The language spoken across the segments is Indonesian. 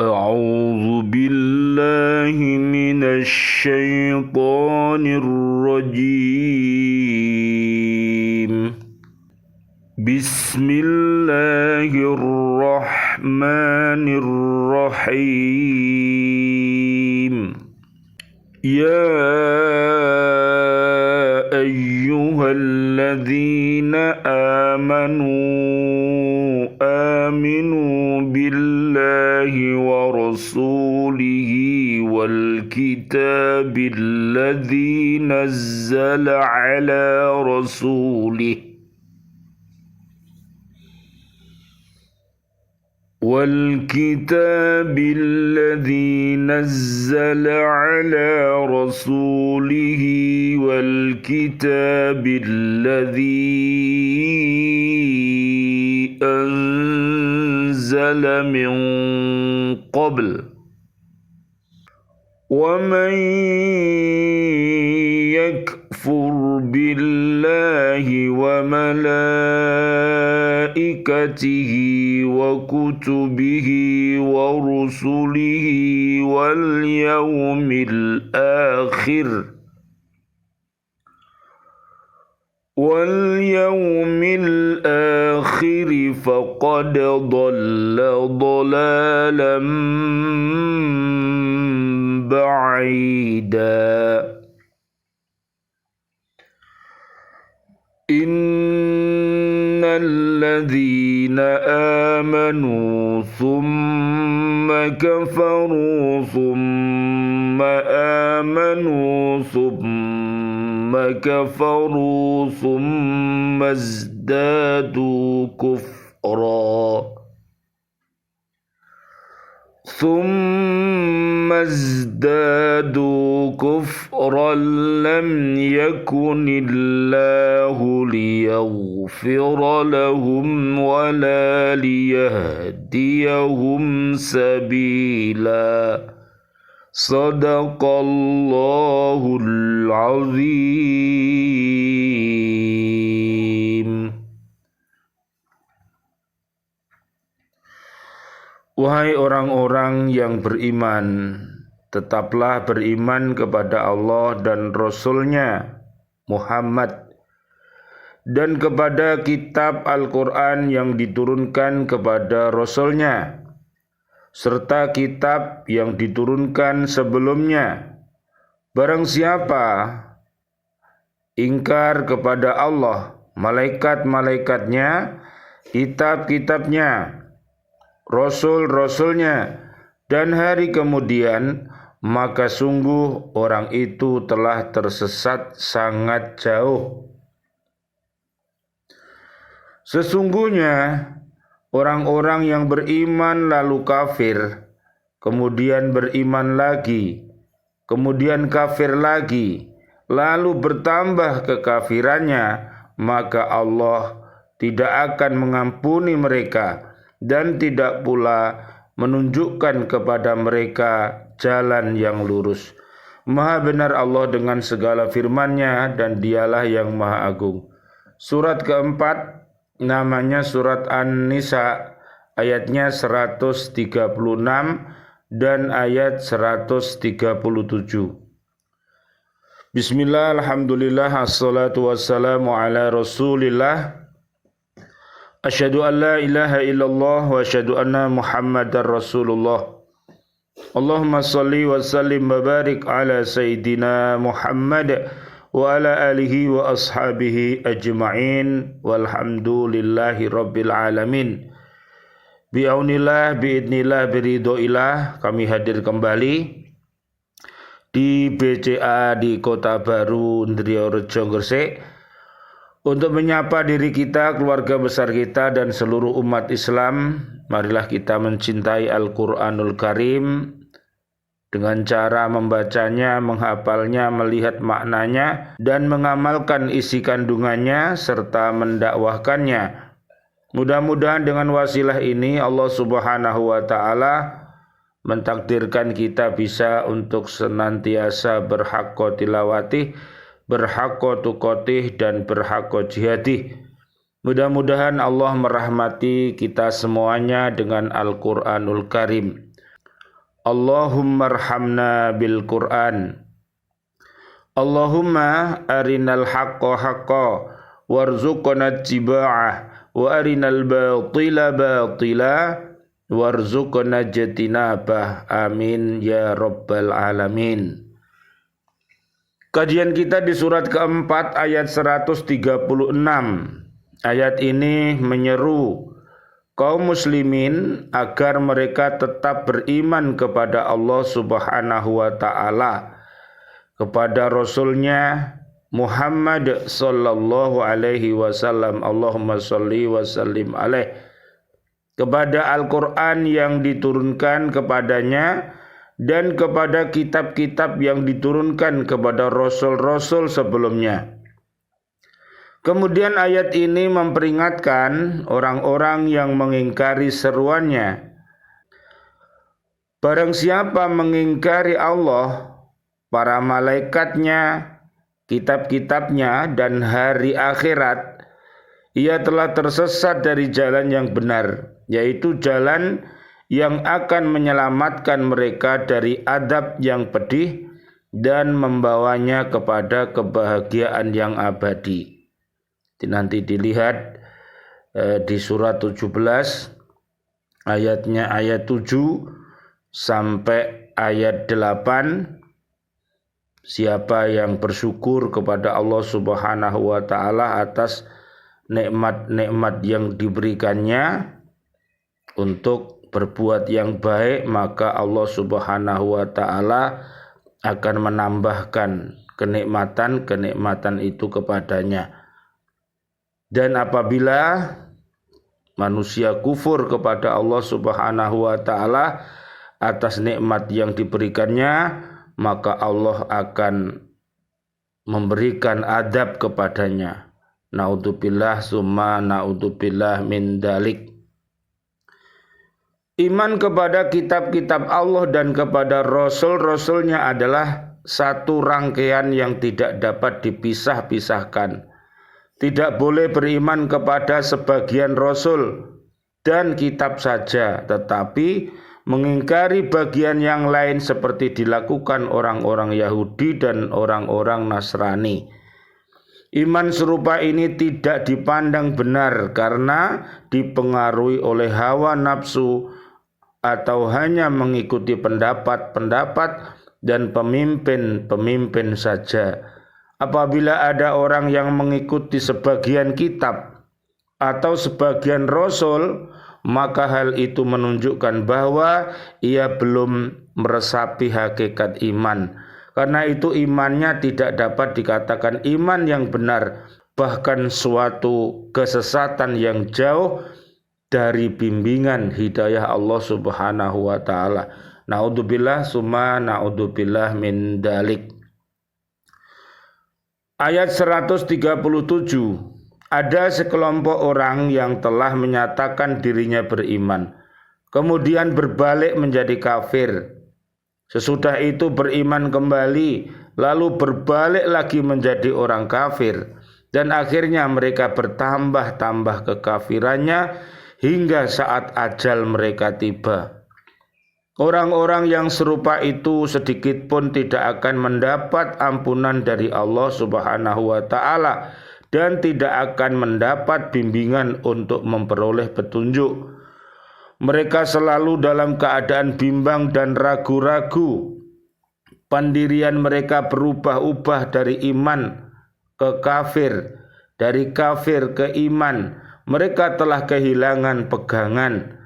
أعوذ بالله من الشيطان الرجيم. بسم الله الرحمن الرحيم. يا أيها الذين آمنوا بالله ورسوله والكتاب الذي نزل على رسوله والكتاب الذي نزل على رسوله والكتاب الذي أنزل من قبل ومن يكفر بالله وملائكته وكتبه ورسله واليوم الآخر فقد ضل ضلالا بعيدا. إن الذين آمنوا ثم كفروا ثم آمنوا ثم كفروا ثم ازدادوا كفرا لم يكن الله ليغفر لهم ولا ليهديهم سبيلا. صدق الله العظيم. Wahai orang-orang yang beriman, tetaplah beriman kepada Allah dan Rasul-Nya Muhammad dan kepada kitab Al-Quran yang diturunkan kepada Rasul-Nya serta kitab yang diturunkan sebelumnya. Barang siapa ingkar kepada Allah, malaikat-malaikatnya, kitab-kitabnya, Rasul-Rasulnya, dan hari kemudian, maka sungguh orang itu telah tersesat sangat jauh. Sesungguhnya orang-orang yang beriman lalu kafir, kemudian beriman lagi, kemudian kafir lagi, lalu bertambah kekafirannya, maka Allah tidak akan mengampuni mereka dan tidak pula menunjukkan kepada mereka jalan yang lurus. Maha benar Allah dengan segala firman-Nya dan Dialah yang Maha Agung. Surat keempat namanya surat An-Nisa, ayatnya 136 dan ayat 137. Bismillah, alhamdulillah, assalatu wassalamu ala rasulillah. Asyhadu an la ilaha illallah wa asyhadu anna Muhammadar Rasulullah. Allahumma salli wa sallim wa barik ala Sayyidina Muhammad wa ala alihi wa ashabihi ajma'in walhamdulillahi rabbil alamin. Bi'aunillah, bi'idnillah, biridhoillah, kami hadir kembali di BCA di Kota Baru, Ndriyorejo, Gresik, untuk menyapa diri kita, keluarga besar kita, dan seluruh umat Islam. Marilah kita mencintai Al-Quranul Karim dengan cara membacanya, menghafalnya, melihat maknanya, dan mengamalkan isi kandungannya, serta mendakwahkannya. Mudah-mudahan dengan wasilah ini Allah Subhanahu wa Ta'ala mentakdirkan kita bisa untuk senantiasa berhaqqa tilawatih, berhaqqa tuqatih, dan berhaqqa jihadih. Mudah-mudahan Allah merahmati kita semuanya dengan Al-Quranul Karim. Allahumma arhamna bil Qur'an. Allahumma arinal haqqa haqqa warzuqna ittiba'ah wa arinal batila batila warzuqna ijtinabah. Amin ya rabbal alamin. Kajian kita di surat keempat ayat 136. Ayat ini menyeru kaum muslimin agar mereka tetap beriman kepada Allah Subhanahu wa ta'ala, kepada Rasulnya Muhammad sallallahu alaihi wasallam, Allahumma sholli wa sallim alaih, kepada Al-Quran yang diturunkan kepadanya dan kepada kitab-kitab yang diturunkan kepada Rasul-Rasul sebelumnya. Kemudian ayat ini memperingatkan orang-orang yang mengingkari seruannya. Barang siapa mengingkari Allah, para malaikatnya, kitab-kitabnya, dan hari akhirat, ia telah tersesat dari jalan yang benar, yaitu jalan yang akan menyelamatkan mereka dari adab yang pedih dan membawanya kepada kebahagiaan yang abadi. Nanti dilihat di surat 17 ayatnya ayat 7 sampai ayat 8. Siapa yang bersyukur kepada Allah Subhanahu wa ta'ala atas nikmat-nikmat yang diberikannya untuk berbuat yang baik, maka Allah Subhanahu wa ta'ala akan menambahkan kenikmatan-kenikmatan itu kepadanya. Dan apabila manusia kufur kepada Allah Subhanahu wa ta'ala atas nikmat yang diberikannya, maka Allah akan memberikan adab kepadanya. Naudzubillah summa naudzubillah min dalik. Iman kepada kitab-kitab Allah dan kepada Rasul-Rasulnya adalah satu rangkaian yang tidak dapat dipisah-pisahkan. Tidak boleh beriman kepada sebagian Rasul dan kitab saja, tetapi mengingkari bagian yang lain seperti dilakukan orang-orang Yahudi dan orang-orang Nasrani. Iman serupa ini tidak dipandang benar karena dipengaruhi oleh hawa nafsu atau hanya mengikuti pendapat-pendapat dan pemimpin-pemimpin saja. Apabila ada orang yang mengikuti sebagian kitab atau sebagian Rasul, maka hal itu menunjukkan bahwa ia belum meresapi hakikat iman. Karena itu imannya tidak dapat dikatakan iman yang benar, bahkan suatu kesesatan yang jauh dari bimbingan hidayah Allah Subhanahu wa ta'ala. Naudzubillah summa naudzubillah min dalik. Ayat 137. Ada sekelompok orang yang telah menyatakan dirinya beriman, kemudian berbalik menjadi kafir. Sesudah itu beriman kembali, lalu berbalik lagi menjadi orang kafir. Dan akhirnya mereka bertambah-tambah kekafirannya hingga saat ajal mereka tiba. Orang-orang yang serupa itu sedikit pun tidak akan mendapat ampunan dari Allah Subhanahu wa ta'ala dan tidak akan mendapat bimbingan untuk memperoleh petunjuk. Mereka selalu dalam keadaan bimbang dan ragu-ragu. Pendirian mereka berubah-ubah dari iman ke kafir, dari kafir ke iman. Mereka telah kehilangan pegangan.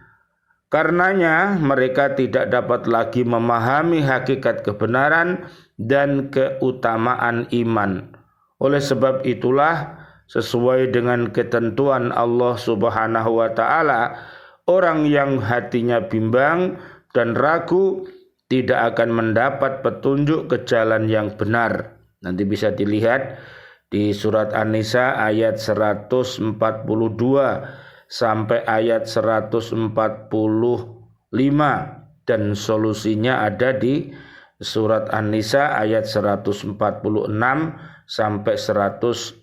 Karenanya mereka tidak dapat lagi memahami hakikat kebenaran dan keutamaan iman. Oleh sebab itulah, sesuai dengan ketentuan Allah Subhanahu wa ta'ala, orang yang hatinya bimbang dan ragu tidak akan mendapat petunjuk ke jalan yang benar. Nanti bisa dilihat di surat An-Nisa ayat 142 sampai ayat 145, dan solusinya ada di surat An-Nisa ayat 146 sampai 147.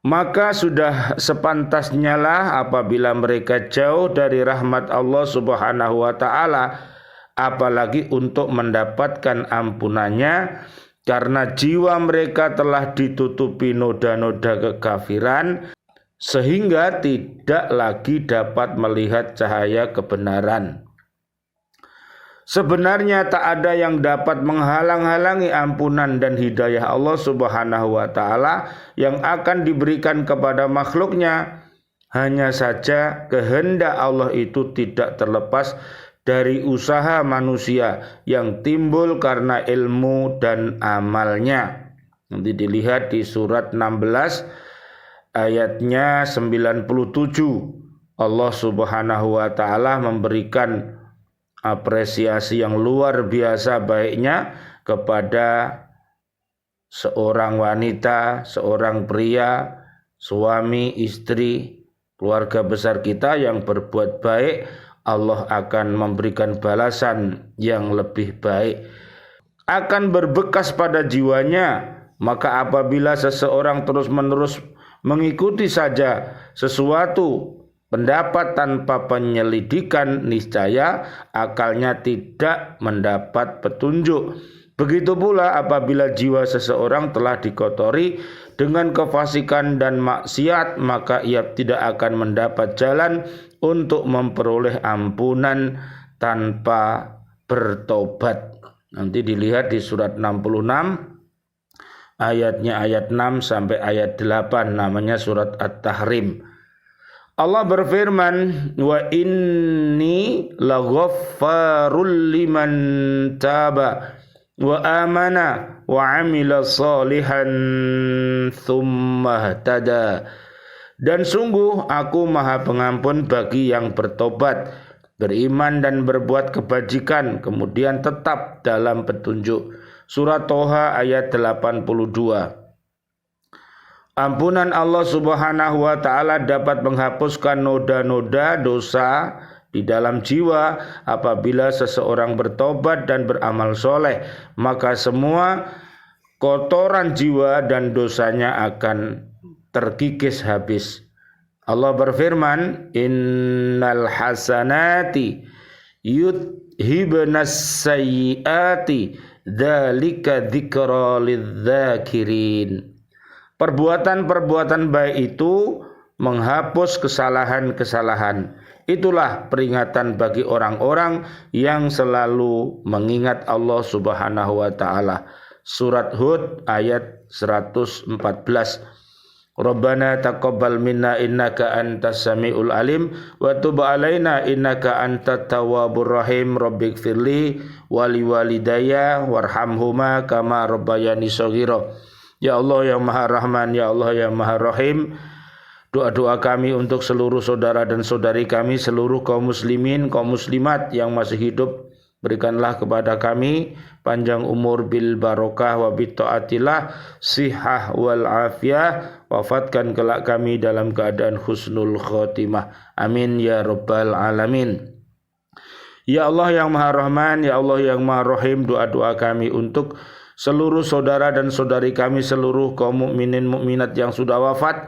Maka sudah sepantasnya lah apabila mereka jauh dari rahmat Allah Subhanahu wa taala, apalagi untuk mendapatkan ampunannya, karena jiwa mereka telah ditutupi noda-noda kekafiran sehingga tidak lagi dapat melihat cahaya kebenaran. Sebenarnya tak ada yang dapat menghalang-halangi ampunan dan hidayah Allah Subhanahu wa taala yang akan diberikan kepada makhluknya. Hanya saja kehendak Allah itu tidak terlepas dari usaha manusia yang timbul karena ilmu dan amalnya. Nanti dilihat di surat 16 ayatnya 97. Allah Subhanahu wa taala memberikan apresiasi yang luar biasa baiknya kepada seorang wanita, seorang pria, suami, istri, keluarga besar kita yang berbuat baik. Allah akan memberikan balasan yang lebih baik, akan berbekas pada jiwanya. Maka apabila seseorang terus-menerus mengikuti saja sesuatu pendapat tanpa penyelidikan, niscaya akalnya tidak mendapat petunjuk. Begitu pula apabila jiwa seseorang telah dikotori dengan kefasikan dan maksiat, maka ia tidak akan mendapat jalan untuk memperoleh ampunan tanpa bertobat. Nanti dilihat di surat 66 ayatnya ayat 6 sampai ayat 8, namanya surat At-Tahrim. Allah berfirman, wa inni laghaffarul liman taba wa amana wa amila salihan thumma ihtada. Dan sungguh aku maha pengampun bagi yang bertobat, beriman dan berbuat kebajikan, kemudian tetap dalam petunjuk. Surat Toha ayat 82. Ampunan Allah Subhanahu wa taala dapat menghapuskan noda-noda dosa di dalam jiwa apabila seseorang bertobat dan beramal soleh, maka semua kotoran jiwa dan dosanya akan terkikis habis. Allah berfirman, innal hasanati yudhibnas sayyiati dzalika dzikra lidzakirin. Perbuatan-perbuatan baik itu menghapus kesalahan-kesalahan. Itulah peringatan bagi orang-orang yang selalu mengingat Allah Subhanahu wa taala. Surat Hud ayat 114. Rabbana taqabbal minna innaka antas samiul alim wa tub alaina innaka antat tawwabur rahim. Rabbighfirli wa liwalidayya warhamhuma kama rabbayani shaghira. Ya Allah yang Maha Rahman, ya Allah yang Maha Rahim, doa-doa kami untuk seluruh saudara dan saudari kami, seluruh kaum muslimin, kaum muslimat yang masih hidup, berikanlah kepada kami panjang umur bil barokah wa bi taatillah, sihah wal afiyah, wafatkan kelak kami dalam keadaan husnul khotimah. Amin ya rabbal alamin. Ya Allah yang Maha Rahman, ya Allah yang Maha Rahim, doa-doa kami untuk seluruh saudara dan saudari kami, seluruh kaum mukminin mukminat yang sudah wafat,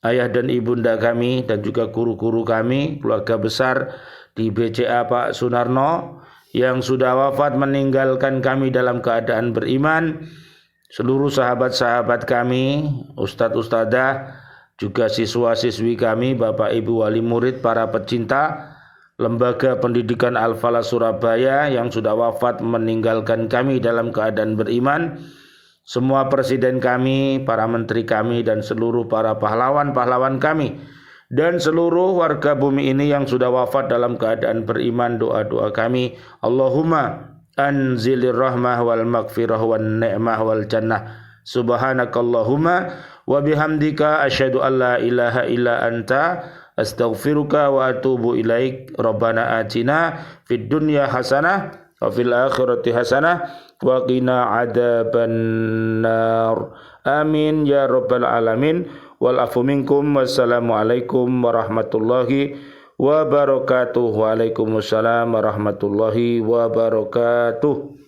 ayah dan ibunda kami, dan juga guru-guru kami, keluarga besar di BCA Pak Sunarno yang sudah wafat meninggalkan kami dalam keadaan beriman, seluruh sahabat-sahabat kami, ustadz-ustadzah, juga siswa-siswi kami, bapak ibu wali murid, para pecinta Lembaga Pendidikan Al-Falah Surabaya yang sudah wafat meninggalkan kami dalam keadaan beriman, semua presiden kami, para menteri kami, dan seluruh para pahlawan-pahlawan kami, dan seluruh warga bumi ini yang sudah wafat dalam keadaan beriman, doa-doa kami, Allahumma anzilir rahmah wal maghfirah wan ni'mah wal jannah. Subhanakallahumma wa bihamdika asyhadu an la ilaha illa anta astaghfiruka wa atubu ilaik. Rabbana atina fid dunya hasanah wa fil akhirati hasanah wa qina adzabannar. Amin ya rabbal alamin. Wal afu minkum. Wassalamualaikum warahmatullahi wabarakatuh. Waalaikumsalam warahmatullahi wabarakatuh.